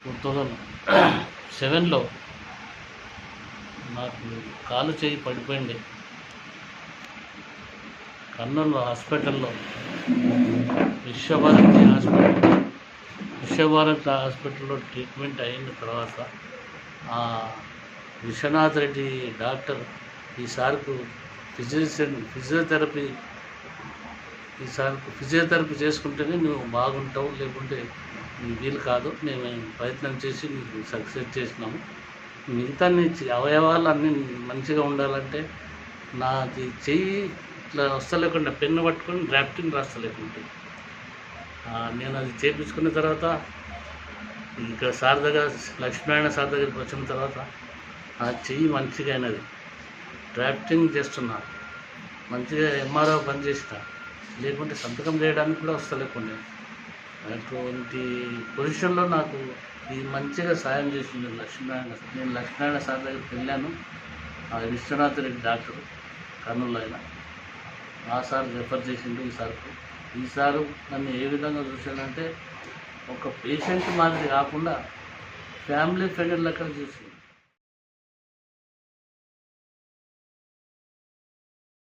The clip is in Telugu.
2007లో నాకు కాలు చేయి పడిపోయింది. కర్నూలు హాస్పిటల్లో విశ్వభారతి హాస్పిటల్లో ట్రీట్మెంట్ అయిన తర్వాత విశ్వనాథ్ రెడ్డి డాక్టర్ ఈసారికి ఫిజియోథెరపీ చేసుకుంటేనే నువ్వు బాగుంటావు, లేకుంటే వీలు కాదు. మేము ప్రయత్నం చేసి నీకు సక్సెస్ చేసినాము. మిగతా నీ అవయవాలు అన్నీ మంచిగా ఉండాలంటే నాది చెయ్యి ఇట్లా వస్తలేకుండా పెన్ను పట్టుకొని డ్రాఫ్టింగ్ రాస్తలేకుంటే నేను అది చేయించుకున్న తర్వాత ఇక్కడ సార్ దగ్గర లక్ష్మీనారాయణ సార్ దగ్గరికి వచ్చిన తర్వాత ఆ చెయ్యి మంచిగా అయినది. డ్రాఫ్టింగ్ చేస్తున్నా, మంచిగా ఎంఆర్ఓ పని చేసిన, లేకుంటే సంతకం చేయడానికి కూడా వస్తలేకుండా అటువంటి పొజిషన్లో నాకు ఇది మంచిగా సాయం చేసింది లక్ష్మీనారాయణ. నేను లక్ష్మీనారాయణ సార్ దగ్గరికి వెళ్ళాను. ఆ విశ్వనాథ్ రెడ్డి డాక్టర్ కర్నూలు ఆయన, ఆ సార్ రెఫర్ చేసిండు ఈ సారు నన్ను ఏ విధంగా చూశానంటే ఒక పేషెంట్ మాదిరి కాకుండా ఫ్యామిలీ ఫ్రెండ్ లెక్క చూసి